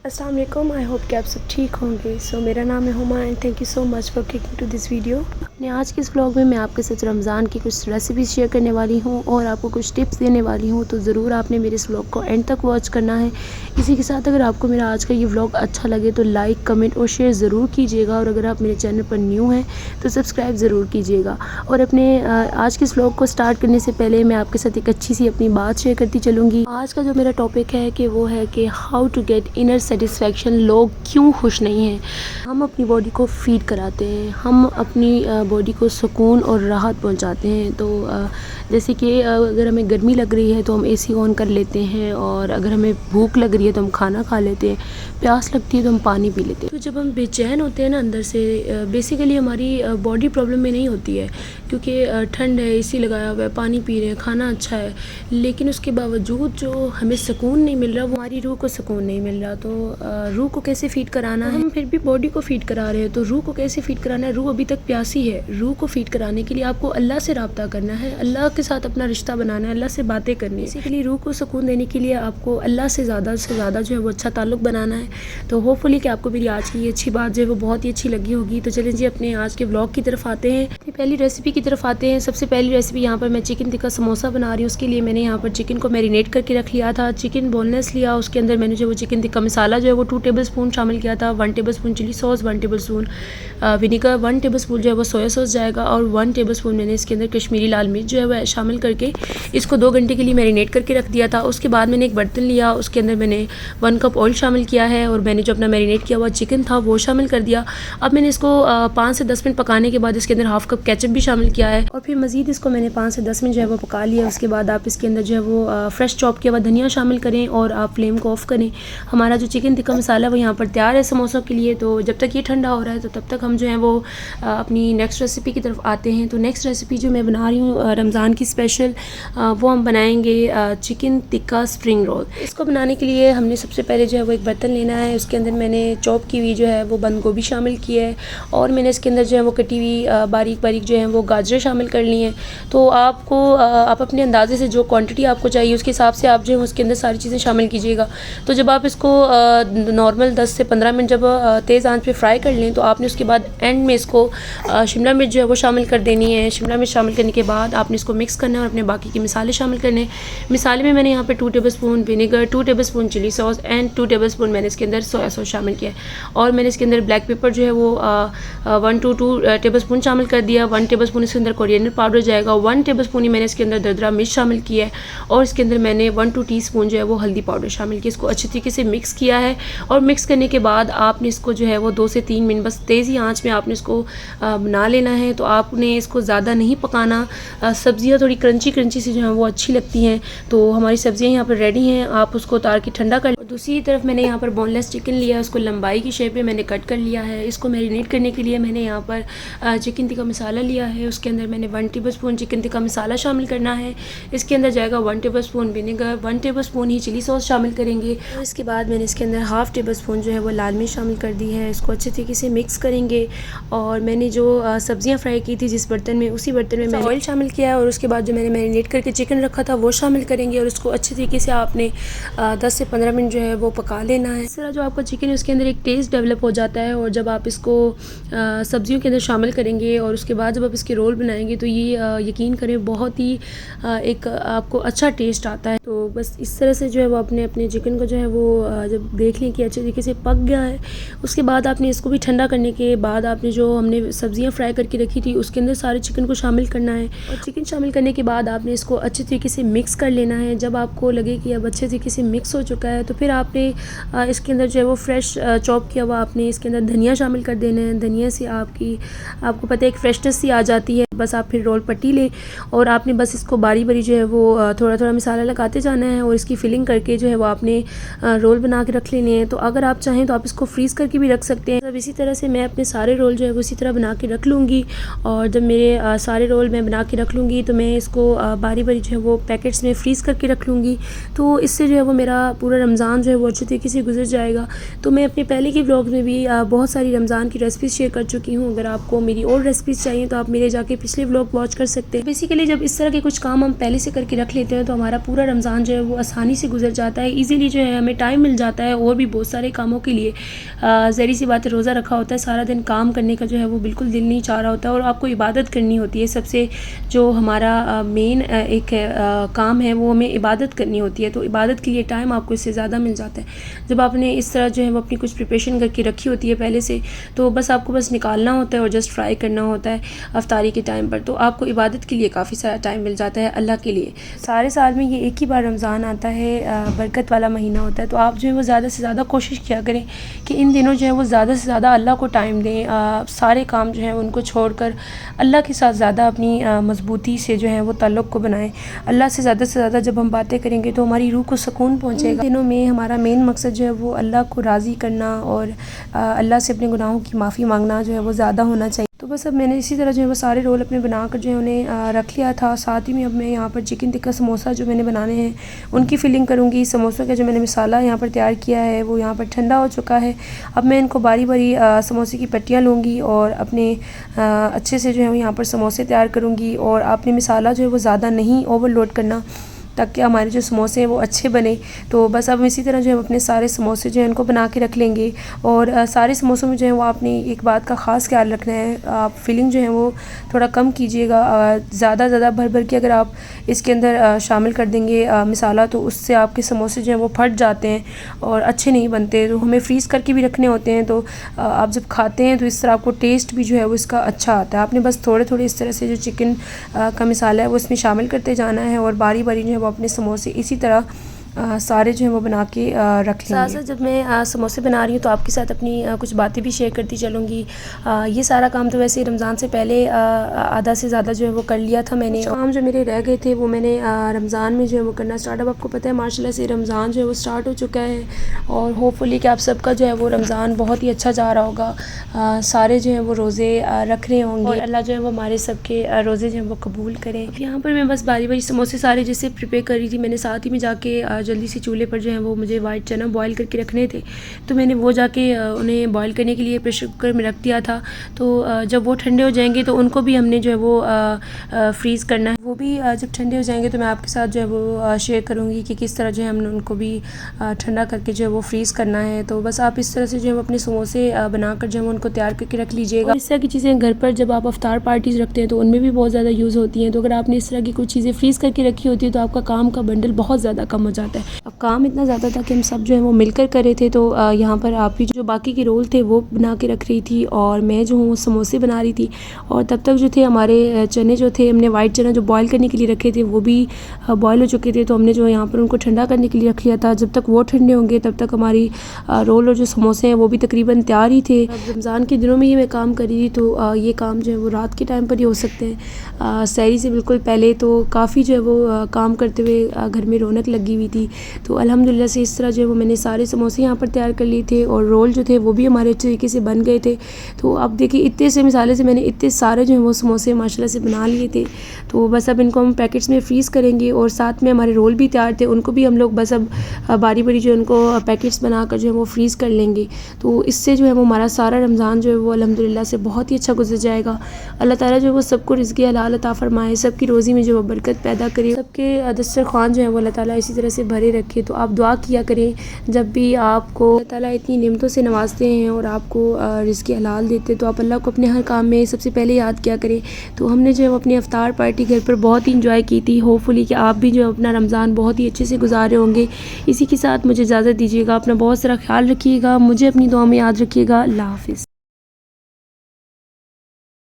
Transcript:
अस्सलाम वालेकुम। I hope कि आप सब ठीक होंगे। मेरा नाम है Huma and thank you so much for clicking to this video. अपने आज के इस व्लॉग में मैं आपके साथ रमज़ान की कुछ रेसिपीज़ शेयर करने वाली हूँ और आपको कुछ टिप्स देने वाली हूँ, तो ज़रूर आपने मेरे इस व्लॉग को एंड तक वॉच करना है। इसी के साथ अगर आपको मेरा आज का ये व्लॉग अच्छा लगे तो लाइक, कमेंट और शेयर ज़रूर कीजिएगा, और अगर आप मेरे चैनल पर न्यू हैं तो सब्सक्राइब ज़रूर कीजिएगा। और अपने आज के इस व्लॉग को स्टार्ट करने से पहले मैं आपके साथ एक अच्छी सी अपनी बात शेयर करती चलूँगी। आज का जो मेरा टॉपिक है कि वो है कि how to get inner satisfaction. लोग क्यों खुश नहीं हैं? हम अपनी बॉडी को फीड कराते हैं, हम अपनी बॉडी को सुकून और राहत पहुंचाते हैं। तो जैसे कि अगर हमें गर्मी लग रही है तो हम एसी ऑन कर लेते हैं, और अगर हमें भूख लग रही है तो हम खाना खा लेते हैं, प्यास लगती है तो हम पानी पी लेते हैं। तो जब हम बेचैन होते हैं ना अंदर से, बेसिकली हमारी बॉडी प्रॉब्लम में नहीं होती है, क्योंकि ठंड है, एसी लगाया हुआ है, पानी पी रहे हैं, खाना अच्छा है, लेकिन उसके बावजूद जो हमें सुकून नहीं मिल रहा, वो हमारी रूह को सुकून नहीं मिल रहा। तो रूह को कैसे फीड कराना है? हम फिर भी बॉडी को फीड करा रहे हैं, तो रूह को कैसे फीड कराना है? रूह अभी तक प्यासी है। रूह को फीड कराने के लिए आपको अल्लाह से रब्ता करना है, अल्लाह के साथ अपना रिश्ता बनाना है, अल्लाह से बातें करनी है। इसीलिए रूह को सुकून देने के लिए आपको अल्लाह से ज़्यादा जो है वो अच्छा ताल्लुक़ बनाना है। तो होपफुली कि आपको मेरी आज की ये अच्छी बात जो है वो बहुत ही अच्छी लगी होगी। तो चलें जी अपने आज के व्लॉग की तरफ आते हैं, पहली रेसिपी की तरफ आते हैं। सबसे पहली रेसिपी यहाँ पर मैं चिकन टिक्का समोसा बना रही हूँ। उसके लिए मैंने यहाँ पर चिकन को मैरिनेट करके रख लिया था। चिकन बोनलेस लिया, उसके अंदर मैंने जो वो चिकन टिक्का मसाला जो है वो 2 टेबलस्पून शामिल किया था। 1 tablespoon chilli sauce, 1 tablespoon vinegar, 1 tablespoon जो है वो सोया सॉस जाएगा, और 1 टेबलस्पून मैंने इसके अंदर कश्मीरी लाल मिर्च जो है वो शामिल करके इसको 2 घंटे के लिए मैरिनेट करके रख दिया था। उसके बाद मैंने एक बर्तन लिया, उसके अंदर मैंने 1 कप ऑयल शामिल किया है, और मैंने जो अपना मैरिनेट किया हुआ चिकन था वो शामिल कर दिया। अब मैंने इसको 5 से 10 मिनट पकाने के बाद इसके अंदर हाफ कप केचप भी शामिल किया है, और फिर मज़ीद इसको मैंने 5 से 10 मिनट जो है वो पका लिया। उसके बाद आप इसके अंदर जो है वो फ्रेश चॉप किया हुआ धनिया शामिल करें, और आप फ्लेम को ऑफ करें। हमारा जो चिकन टिक्का मसाला वो यहाँ पर तैयार है समोसों के लिए। तो जब तक ये ठंडा हो रहा है तो तब तक हम जो है वो अपनी नेक्स्ट रेसिपी की तरफ आते हैं। तो नेक्स्ट रेसिपी जो मैं बना रही हूँ रमज़ान की स्पेशल, वो हम बनाएंगे चिकन टिक्का स्प्रिंग रोल। इसको बनाने के लिए हमने सबसे पहले जो है वो एक बर्तन लेना है। उसके अंदर मैंने चॉप की हुई जो है वो बंद गोभी शामिल की है, और मैंने इसके अंदर जो है वो कटी हुई बारीक बारीक जो है वो गाजर शामिल कर ली हैं। तो आपको आप अपने अंदाजे से जो क्वांटिटी आपको चाहिए उसके हिसाब से आप जो है उसके अंदर सारी चीज़ें शामिल कीजिएगा। तो जब आप इसको नॉर्मल 10 से 15 मिनट जब तेज़ आंच पे फ्राई कर लें, तो आपने उसके बाद एंड में इसको शिमला मिर्च जो है वो शामिल कर देनी है। शिमला मिर्च शामिल करने के बाद आपने इसको मिक्स करना है और अपने बाकी के मसाले शामिल करने हैं। मसाले में मैंने यहाँ पे 2 tablespoon vinegar, 2 tablespoon chilli sauce and 2 tablespoon मैंने इसके अंदर सोया सॉस शामिल किया है, और मैंने इसके अंदर ब्लैक पेपर जो है वो 1 to 2 टेबलस्पून शामिल कर दिया। 1 टेबलस्पून इसके अंदर कोरिएंडर पाउडर जाएगा, 1 टेबलस्पून ही मैंने इसके अंदर दरदरा मिर्च शामिल किया है, और इसके अंदर मैंने 1 to 2 टीस्पून जो है वो हल्दी पाउडर शामिल किया। इसको अच्छी तरीके से मिक्स किया है, और मिक्स करने के बाद आपने इसको जो है वो 2 से 3 मिनट बस तेज़ी आंच में आपने इसको बना लेना है। तो आपने इसको ज़्यादा नहीं पकाना। सब्जियां थोड़ी क्रंची क्रंची सी जो हैं वो अच्छी लगती हैं। तो हमारी सब्जियां यहाँ पर रेडी हैं, आप उसको उतार के ठंडा कर। दूसरी तरफ मैंने यहाँ पर बोनलेस चिकन लिया, उसको लंबाई की शेप में मैंने कट कर लिया है। इसको मैरिनेट करने के लिए मैंने यहाँ पर चिकन टिक्का मसाला लिया है। उसके अंदर मैंने 1 टेबलस्पून चिकन टिक्का मसाला शामिल करना है। इसके अंदर जाएगा 1 टेबलस्पून विनेगर, 1 टेबलस्पून ही चिली सॉस शामिल करेंगे। और इसके बाद मैंने इसके अंदर हाफ टेबलस्पून जो है वो लाल मिर्च शामिल कर दी है। इसको अच्छे तरीके से मिक्स करेंगे, और मैंने जो सब्जियां फ्राई की थी जिस बर्तन में, उसी बर्तन में मैंने ऑयल शामिल किया है, और उसके बाद जो मैंने मैरिनेट करके चिकन रखा था वो शामिल करेंगे, और उसको अच्छे तरीके से आपने 10 से 15 मिनट जो है वो पका लेना है। इस तरह जो आपका चिकन है उसके अंदर एक टेस्ट डेवलप हो जाता है, और जब आप इसको सब्जियों के अंदर शामिल करेंगे और उसके बाद जब आप इसके रोल बनाएंगे तो ये यकीन करें बहुत ही एक आपको अच्छा टेस्ट आता है। तो बस इस तरह से जो है वो अपने चिकन को जो है वो जब देख लें कि अच्छे तरीके से पक गया है, उसके बाद आपने इसको भी ठंडा करने के बाद आपने जो हमने सब्जियां फ्राई करके रखी थी उसके अंदर सारे चिकन को शामिल करना है, और चिकन शामिल करने के बाद आपने इसको अच्छे तरीके से मिक्स कर लेना है। जब आपको लगे कि अब अच्छे तरीके से मिक्स हो चुका है, तो फिर आपने इसके अंदर जो है वो फ्रेश चॉप किया हुआ आपने इसके अंदर धनिया शामिल कर देना है। धनिया से आपको पता है एक फ्रेशनेस सी आ जाती है। बस आप फिर रोल पट्टी लें, और आपने बस इसको बारी बारी जो है वो थोड़ा थोड़ा मसाला लगाते जाना है, और इसकी फिलिंग करके जो है वो आपने रोल बना के रख लेने हैं। तो अगर आप चाहें तो आप इसको फ्रीज़ करके भी रख सकते हैं। अब इसी तरह से मैं अपने सारे रोल जो है वो इसी तरह बना के रख लूँगी, और जब मेरे सारे रोल मैं बना के रख लूँगी तो मैं इसको बारी बारी जो है वो पैकेट्स में फ्रीज़ करके रख लूँगी। तो इससे जो है वो मेरा पूरा रमज़ान जो है वो अच्छे तरीके से गुजर जाएगा। तो मैं अपने पहले की व्लॉग में भी बहुत सारी रमज़ान की रेसिपीज़ शेयर कर चुकी हूँ। अगर आपको मेरी और रेसिपीज़ चाहिए तो आप मेरे जाके पिछले व्लॉग वॉच कर सकते हैं। बेसिकली जब इस तरह के कुछ काम हम पहले से करके रख लेते हैं तो हमारा पूरा रमज़ान जो है वो आसानी से गुजर जाता है, ईज़िली जो है हमें टाइम मिल जाता है और भी बहुत सारे कामों के लिए। ज़ाहिर सी बात है, रोज़ा रखा होता है, सारा दिन काम करने का जो है वो बिल्कुल दिल नहीं चाह रहा होता है और आपको इबादत करनी होती है। सबसे जो हमारा मेन एक काम है वो हमें इबादत करनी होती है, तो इबादत के लिए टाइम आपको इससे ज़्यादा मिल जाता है। जब आपने इस तरह जो है वो अपनी कुछ प्रिपरेशन करके रखी होती है पहले से, तो बस आपको बस निकालना होता है और जस्ट फ्राई करना होता है अफ्तारी के टाइम पर, तो आपको इबादत के लिए काफ़ी सारा टाइम मिल जाता है अल्लाह के लिए। सारे साल में ये एक ही बार रमज़ान आता है, बरकत वाला महीना होता है, तो आप जो है वो ज़्यादा से ज़्यादा कोशिश किया करें कि इन दिनों जो है वो ज़्यादा से ज़्यादा अल्लाह को टाइम दें। सारे काम जो है उनको छोड़कर अल्लाह के साथ ज़्यादा अपनी मजबूती से जो है वो ताल्लुक़ को बनाएं। अल्लाह से ज़्यादा जब हम बातें करेंगे तो हमारी रूह को सुकून पहुँचेगा। दिनों में हमारा मेन मकसद जो है वो अल्लाह को राज़ी करना और अल्लाह से अपने गुनाहों की माफ़ी मांगना जो है वो ज़्यादा होना चाहिए। तो बस अब मैंने इसी तरह जो है वो सारे रोल अपने बनाकर जो है उन्हें रख लिया था। साथ ही में अब मैं यहाँ पर चिकन टिक्का समोसा जो मैंने बनाने हैं उनकी फिलिंग करूँगी। समोसों का जो मैंने मसाला यहाँ पर तैयार किया है वो यहाँ पर ठंडा हो चुका है। अब मैं इनको बारी बारी समोसे की पट्टियाँ लूँगी और अपने अच्छे से जो है यहाँ पर समोसे तैयार करूँगी। और आपने मसाला जो है वो ज़्यादा नहीं ओवरलोड करना ताकि हमारे जो समोसे हैं वो अच्छे बने। तो बस अब इसी तरह जो है अपने सारे समोसे जो हैं इनको बना के रख लेंगे। और सारे समोसों में जो है वो आपने एक बात का ख़ास ख्याल रखना है, आप फिलिंग जो है वो थोड़ा कम कीजिएगा। ज़्यादा भर भर के अगर आप इसके अंदर शामिल कर देंगे मसाला तो उससे आपके समोसे जो हैं वो फट जाते हैं और अच्छे नहीं बनते। तो हमें फ्रीज़ करके भी रखने होते हैं, तो आप जब खाते हैं तो इस तरह आपको टेस्ट भी जो है वो इसका अच्छा आता है। आपने बस थोड़े थोड़े इस तरह से जो चिकन का मसाला है वो इसमें शामिल करते जाना है और बारी बारी जो है वो अपने समोसे इसी तरह सारे जो है वो बना के रख लेंगे। साथ साथ जब मैं समोसे बना रही हूँ तो आपके साथ अपनी कुछ बातें भी शेयर करती चलूँगी। ये सारा काम तो वैसे रमज़ान से पहले आधा से ज़्यादा जो है वो कर लिया था मैंने। काम जो मेरे रह गए थे वो मैंने रमज़ान में जो है वो करना स्टार्ट। अब आपको पता है माशाल्लाह से रमज़ान जो है वो स्टार्ट हो चुका है और होपफुली कि आप सबका जो है वो रमज़ान बहुत ही अच्छा जा रहा होगा। सारे जो है वो रोज़े रख रहे होंगे और अल्लाह जो है वो हमारे सबके रोज़े जो है वो कबूल करें। यहाँ पर मैं बस बारी बारी समोसे सारे जैसे प्रिपेयर कर रही थी, मैंने साथ ही में जाके जल्दी से चूल्हे पर जो है वो मुझे वाइट चना बॉईल करके रखने थे, तो मैंने वो जाके उन्हें बॉईल करने के लिए प्रेशर कुकर में रख दिया था। तो जब वो ठंडे हो जाएंगे तो उनको भी हमने जो है वो फ्रीज़ करना है। वो भी जब ठंडे हो जाएंगे तो मैं आपके साथ जो है वो शेयर करूँगी कि किस तरह जो है हमने उनको भी ठंडा करके जो है वो फ्रीज़ करना है। तो बस आप इस तरह से जो है वो अपने समोसे बनाकर जो है उनको तैयार करके रख लीजिएगा। इस तरह की चीज़ें घर पर जब आप अफ्तार पार्टीज़ रखते हैं तो उनमें भी बहुत ज़्यादा यूज़ होती हैं। तो अगर आपने इस तरह की कुछ चीज़ें फ्रीज़ करके रखी होती है तो आपका काम का बंडल बहुत ज़्यादा कम हो जाता है। अब काम इतना ज़्यादा था कि हम सब जो है वो मिलकर कर रहे थे, तो यहाँ पर आप भी जो बाकी के रोल थे वो बना के रख रही थी और मैं जो हूँ वो समोसे बना रही थी। और तब तक जो थे हमारे चने जो थे, हमने वाइट चना जो बॉईल करने के लिए रखे थे वो भी बॉईल हो चुके थे, तो हमने जो यहाँ पर उनको ठंडा करने के लिए रख लिया था। जब तक वो ठंडे होंगे तब तक हमारी रोल और जो समोसे हैं वो भी तकरीबन तैयार ही थे। रमज़ान के दिनों में ही मैं काम कर रही थी, तो ये काम जो है वो रात के टाइम पर ही हो सकते हैं। सहरी से बिल्कुल पहले तो काफ़ी जो है वो काम करते हुए घर में रौनक लगी हुई थी। तो अल्हम्दुलिल्लाह से इस तरह जो है वो मैंने सारे समोसे यहाँ पर तैयार कर लिए थे और रोल जो थे वो भी हमारे अच्छे तरीके से बन गए थे। तो अब देखिए इतने से मसाले से मैंने इतने सारे जो है वो समोसे माशाल्लाह से बना लिए थे। तो बस अब इनको हम पैकेट्स में फ्रीज़ करेंगे और साथ में हमारे रोल भी तैयार थे, उनको भी हम लोग बस अब बारी बारी जो उनको पैकेट्स बनाकर जो है वो फ्रीज़ कर लेंगे। तो इससे जो है वो हमारा सारा रमज़ान जो है वो अल्हम्दुलिल्लाह से बहुत ही अच्छा गुजर जाएगा। अल्लाह ताला जो है वो सबको रिज़्क़ हलाल अता फ़रमाए, सबकी रोज़ी में जो है बरकत पैदा करे, सबके दस्तरख़्वान जो है वो अल्लाह ताला इसी तरह से भरे रखे। तो आप दुआ किया करें जब भी आपको अल्लाह ताला इतनी नेमतों से नवाजते हैं और आपको रिज़्क़ हलाल देते, तो आप अल्लाह को अपने हर काम में सबसे पहले याद किया करें। तो हमने जो है अपनी अफ्तार पार्टी घर पर बहुत ही इंजॉय की थी। होपफुली कि आप भी जो है अपना रमज़ान बहुत ही अच्छे से गुजारे होंगे। इसी के साथ मुझे इजाज़त दीजिएगा। अपना बहुत सारा ख्याल रखिएगा, मुझे अपनी दुआ में याद रखिएगा। अल्लाह हाफ़िज़।